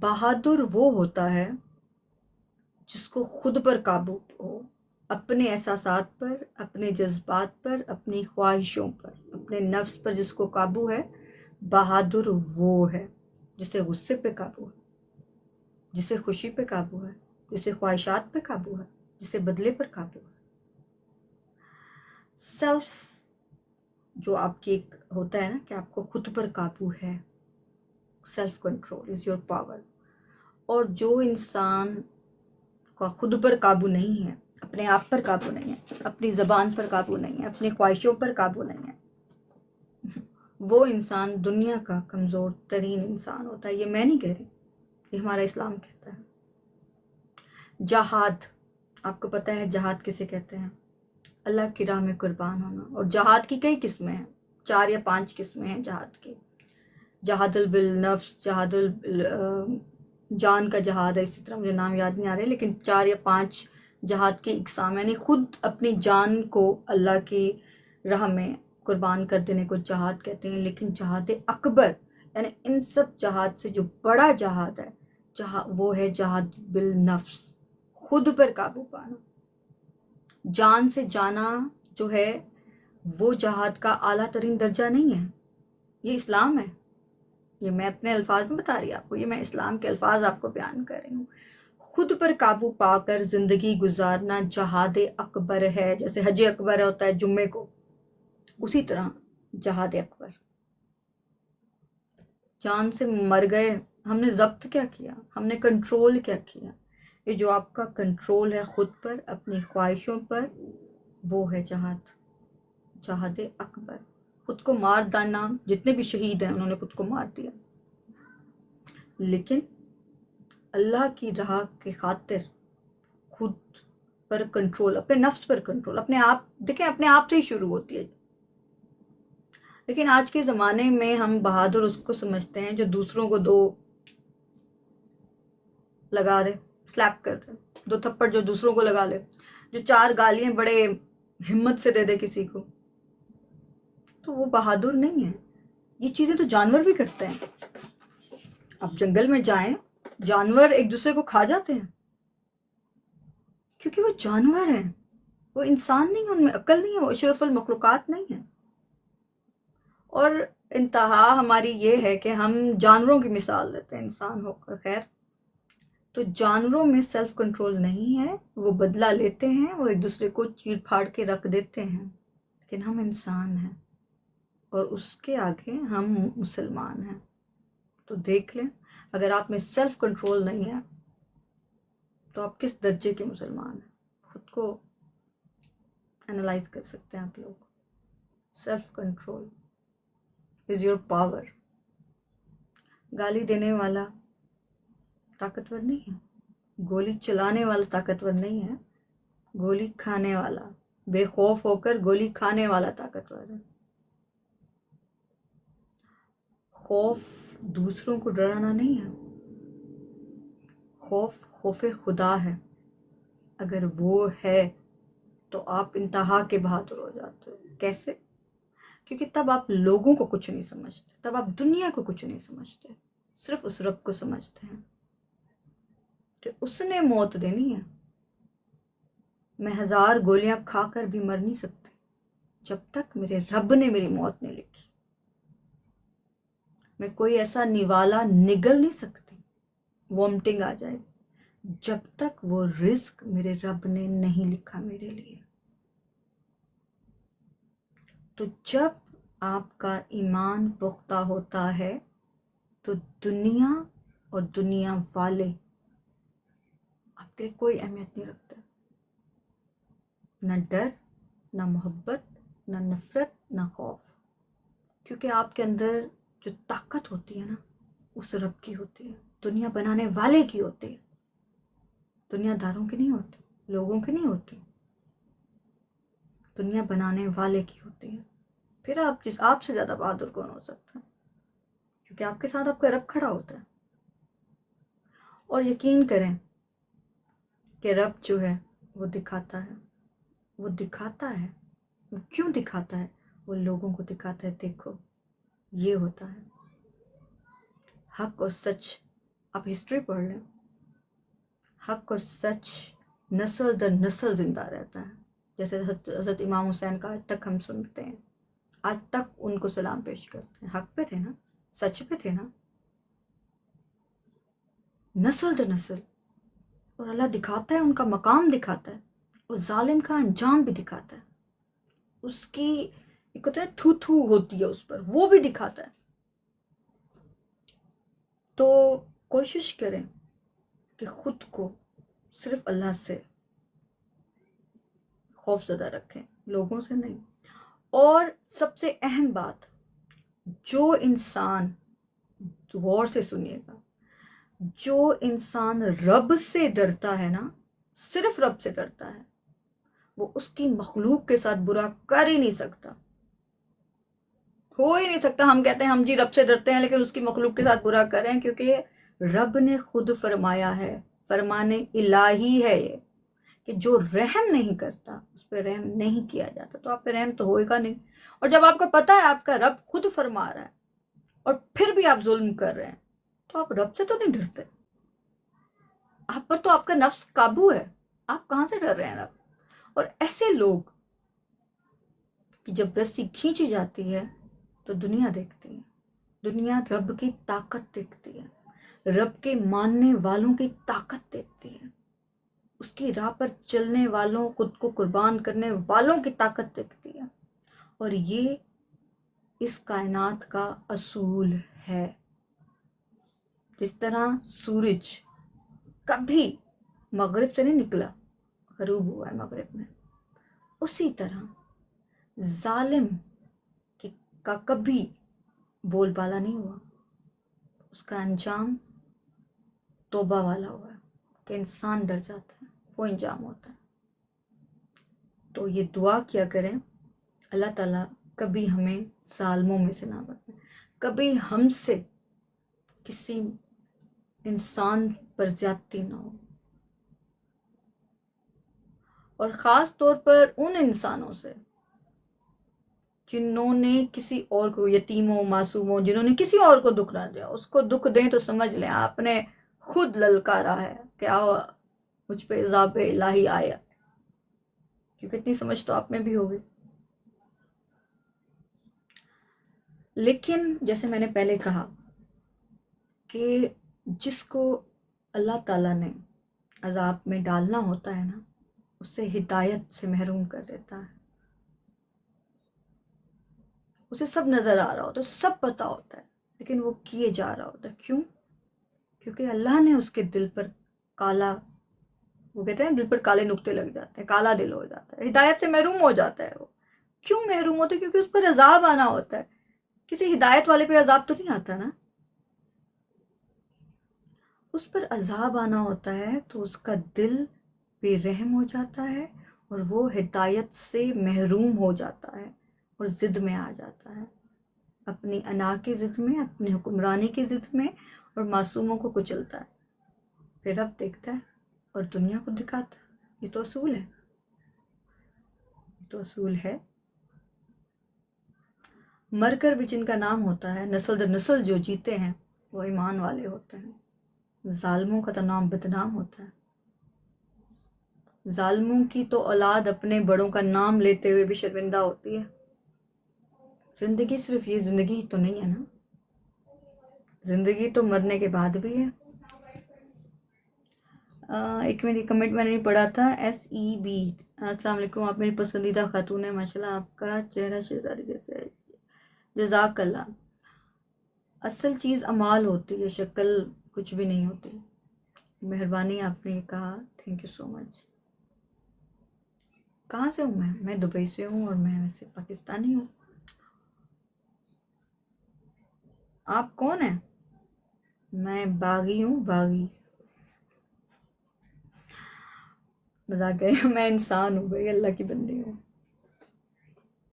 بہادر وہ ہوتا ہے جس کو خود پر قابو ہو، اپنے احساسات پر، اپنے جذبات پر، اپنی خواہشوں پر، اپنے نفس پر جس کو قابو ہے۔ بہادر وہ ہے جسے غصے پہ قابو ہے، جسے خوشی پہ قابو ہے، جسے خواہشات پہ قابو ہے، جسے بدلے پر قابو ہے۔ سیلف جو آپ کی ایک ہوتا ہے نا کہ آپ کو خود پر قابو ہے، self control is your power. اور جو انسان کا خود پر قابو نہیں ہے، اپنے آپ پر قابو نہیں ہے، اپنی زبان پر قابو نہیں ہے، اپنی خواہشوں پر قابو نہیں ہے، وہ انسان دنیا کا کمزور ترین انسان ہوتا ہے۔ یہ میں نہیں کہہ رہی، یہ ہمارا اسلام کہتا ہے۔ جہاد، آپ کو پتہ ہے جہاد کسے کہتے ہیں؟ اللہ کی راہ میں قربان ہونا۔ اور جہاد کی کئی قسمیں ہیں، 4 یا 5 قسمیں ہیں جہاد کی۔ جہاد بالنفس، جہاد جان کا جہاد ہے، اسی طرح مجھے نام یاد نہیں آ رہے، لیکن 4 یا 5 جہاد کی اقسام، یعنی خود اپنی جان کو اللہ کی راہ میں قربان کر دینے کو جہاد کہتے ہیں۔ لیکن جہاد اکبر، یعنی ان سب جہاد سے جو بڑا جہاد ہے وہ ہے جہاد بالنفس، خود پر قابو پانا۔ جان سے جانا جو ہے وہ جہاد کا اعلیٰ ترین درجہ نہیں ہے، یہ اسلام ہے۔ یہ میں اپنے الفاظ میں بتا رہی آپ کو، یہ میں اسلام کے الفاظ آپ کو بیان کر رہی ہوں۔ خود پر قابو پا کر زندگی گزارنا جہاد اکبر ہے، جیسے حج اکبر ہوتا ہے جمعے کو، اسی طرح جہاد اکبر۔ جان سے مر گئے، ہم نے ضبط کیا کیا، ہم نے کنٹرول کیا کیا؟ یہ جو آپ کا کنٹرول ہے خود پر، اپنی خواہشوں پر، وہ ہے جہاد اکبر۔ خود کو مار ڈالنا، جتنے بھی شہید ہیں انہوں نے خود کو مار دیا، لیکن اللہ کی راہ کے خاطر خود پر کنٹرول، اپنے نفس پر کنٹرول، اپنے آپ، دیکھیں اپنے آپ سے ہی شروع ہوتی ہے۔ لیکن آج کے زمانے میں ہم بہادر اس کو سمجھتے ہیں جو دوسروں کو 2 لگا دے، سلیپ کر دے، 2 تھپڑ جو دوسروں کو لگا لے، جو 4 گالیاں بڑے ہمت سے دے دے کسی کو، تو وہ بہادر نہیں ہے۔ یہ چیزیں تو جانور بھی کرتے ہیں۔ آپ جنگل میں جائیں، جانور ایک دوسرے کو کھا جاتے ہیں، کیونکہ وہ جانور ہیں، وہ انسان نہیں ہیں، ان میں عقل نہیں ہے، وہ اشرف المخلوقات نہیں ہیں۔ اور انتہا ہماری یہ ہے کہ ہم جانوروں کی مثال دیتے ہیں انسان ہو کر۔ خیر، تو جانوروں میں سیلف کنٹرول نہیں ہے، وہ بدلہ لیتے ہیں، وہ ایک دوسرے کو چیر پھاڑ کے رکھ دیتے ہیں، لیکن ہم انسان ہیں، اور اس کے آگے ہم مسلمان ہیں۔ تو دیکھ لیں، اگر آپ میں سیلف کنٹرول نہیں ہے تو آپ کس درجے کے مسلمان ہیں؟ خود کو انالائز کر سکتے ہیں آپ لوگ۔ Self control is your power. گالی دینے والا طاقتور نہیں ہے، گولی چلانے والا طاقتور نہیں ہے، گولی کھانے والا، بے خوف ہو کر گولی کھانے والا طاقتور ہے۔ خوف دوسروں کو ڈرانا نہیں ہے، خوف خدا ہے۔ اگر وہ ہے تو آپ انتہا کے بہادر ہو جاتے ہو۔ کیسے؟ کیونکہ تب آپ لوگوں کو کچھ نہیں سمجھتے، تب آپ دنیا کو کچھ نہیں سمجھتے، صرف اس رب کو سمجھتے ہیں کہ اس نے موت دینی ہے۔ میں 1000 گولیاں کھا کر بھی مر نہیں سکتی جب تک میرے رب نے میری موت نہیں لکھی۔ میں کوئی ایسا نوالا نگل نہیں سکتی، وامٹنگ آ جائے، جب تک وہ رزق میرے رب نے نہیں لکھا میرے لیے۔ تو جب آپ کا ایمان پختہ ہوتا ہے تو دنیا اور دنیا والے آپ کے لیے کوئی اہمیت نہیں رکھتے، نہ ڈر، نہ محبت، نہ نفرت، نہ خوف، کیونکہ آپ کے اندر جو طاقت ہوتی ہے نا، اس رب کی ہوتی ہے، دنیا بنانے والے کی ہوتی ہے، دنیا داروں کی نہیں ہوتی، لوگوں کی نہیں ہوتی، دنیا بنانے والے کی ہوتی ہے۔ پھر آپ سے زیادہ بہادر کون ہو سکتا ہے؟ کیونکہ آپ کے ساتھ آپ کا رب کھڑا ہوتا ہے۔ اور یقین کریں کہ رب جو ہے وہ دکھاتا ہے، وہ کیوں دکھاتا ہے؟ وہ لوگوں کو دکھاتا ہے، دیکھو یہ ہوتا ہے، حق اور سچ آپ ہسٹری پڑھ لیں، حق اور سچ نسل در نسل زندہ رہتا ہے. جیسے حضرت امام حسین کا آج تک ہم سنتے ہیں، آج تک ان کو سلام پیش کرتے ہیں. حق پہ تھے نا، سچ پہ تھے نا، نسل در نسل. اور اللہ دکھاتا ہے، ان کا مقام دکھاتا ہے، اور ظالم کا انجام بھی دکھاتا ہے. اس کی ایک ہوتا ہے تھو تھو ہوتی ہے اس پر، وہ بھی دکھاتا ہے. تو کوشش کریں کہ خود کو صرف اللہ سے خوف زدہ رکھیں، لوگوں سے نہیں. اور سب سے اہم بات، جو انسان، غور سے سنیے گا، جو انسان رب سے ڈرتا ہے نا، صرف رب سے ڈرتا ہے، وہ اس کی مخلوق کے ساتھ برا کر ہی نہیں سکتا. ہو ہی نہیں سکتا. ہم کہتے ہیں ہم جی رب سے ڈرتے ہیں، لیکن اس کی مخلوق کے ساتھ برا کریں، کیونکہ رب نے خود فرمایا ہے، فرمان الہی ہے یہ، کہ جو رحم نہیں کرتا اس پہ رحم نہیں کیا جاتا. تو آپ پہ رحم تو ہوئے گا نہیں. اور جب آپ کو پتا ہے آپ کا رب خود فرما رہا ہے اور پھر بھی آپ ظلم کر رہے ہیں، تو آپ رب سے تو نہیں ڈرتے. آپ پر تو آپ کا نفس قابو ہے، آپ کہاں سے ڈر رہے ہیں رب. اور ایسے لوگ کہ جب رسی کھینچی جاتی ہے تو دنیا دیکھتی ہے، دنیا رب کی طاقت دیکھتی ہے، رب کے ماننے والوں کی طاقت دیکھتی ہے، اس کی راہ پر چلنے والوں، خود کو قربان کرنے والوں کی طاقت دیکھتی ہے. اور یہ اس کائنات کا اصول ہے. جس طرح سورج کبھی مغرب سے نہیں نکلا، غروب ہوا ہے مغرب میں، اسی طرح ظالم کا کبھی بول بالا نہیں ہوا، اس کا انجام توبہ والا ہوا ہے، کہ انسان ڈر جاتا ہے، وہ انجام ہوتا ہے. تو یہ دعا کیا کریں، اللہ تعالیٰ کبھی ہمیں ظالموں میں سے نہ بنائے، کبھی ہم سے کسی انسان پر زیادتی نہ ہو. اور خاص طور پر ان انسانوں سے جنہوں نے کسی اور کو، یتیموں، معصوموں، جنہوں نے کسی اور کو دکھ نہ دیا، اس کو دکھ دیں تو سمجھ لیں آپ نے خود للکارا ہے کہ آؤ مجھ پہ عذاب الہی آیا. کیونکہ اتنی سمجھ تو آپ میں بھی ہوگی. لیکن جیسے میں نے پہلے کہا کہ جس کو اللہ تعالیٰ نے عذاب میں ڈالنا ہوتا ہے نا، اسے ہدایت سے محروم کر دیتا ہے. اسے سب نظر آ رہا ہوتا ہے، اسے سب پتا ہوتا ہے، لیکن وہ کیے جا رہا ہوتا ہے. کیوں؟ کیونکہ اللہ نے اس کے دل پر کالا، وہ کہتے ہیں دل پر کالے نقطے لگ جاتے ہیں، کالا دل ہو جاتا ہے، ہدایت سے محروم ہو جاتا ہے. وہ کیوں محروم ہوتا ہے؟ کیونکہ اس پر عذاب آنا ہوتا ہے. کسی ہدایت والے پہ عذاب تو نہیں آتا نا، اس پر عذاب آنا ہوتا ہے تو اس کا دل بے رحم ہو جاتا ہے، اور وہ ہدایت سے محروم ہو جاتا ہے اور ضد میں آ جاتا ہے، اپنی انا کی ضد میں، اپنی حکمرانی کی ضد میں، اور معصوموں کو کچلتا ہے. پھر رب دیکھتا ہے اور دنیا کو دکھاتا ہے. یہ تو اصول ہے، یہ تو اصول ہے. مر کر بھی جن کا نام ہوتا ہے، نسل در نسل جو جیتے ہیں وہ ایمان والے ہوتے ہیں. ظالموں کا تو نام بدنام ہوتا ہے. ظالموں کی تو اولاد اپنے بڑوں کا نام لیتے ہوئے بھی شرمندہ ہوتی ہے. زندگی صرف یہ زندگی تو نہیں ہے نا، زندگی تو مرنے کے بعد بھی ہے. ایک منٹ، کمنٹ میں نے نہیں پڑھا تھا. SEB، السلام علیکم، آپ میری پسندیدہ خاتون ہیں، ماشاءاللہ آپ کا چہرہ شہزادی جیسے ہے، جزاک اللہ. اصل چیز اعمال ہوتی ہے، شکل کچھ بھی نہیں ہوتی. مہربانی آپ نے یہ کہا، تھینک یو سو مچ. کہاں سے ہوں میں دبئی سے ہوں، اور میں ویسے پاکستانی ہوں. آپ کون ہیں؟ میں باغی ہوں، باغی. مذاق ہے، میں انسان ہوں بھائی، اللہ کی بندی ہوں.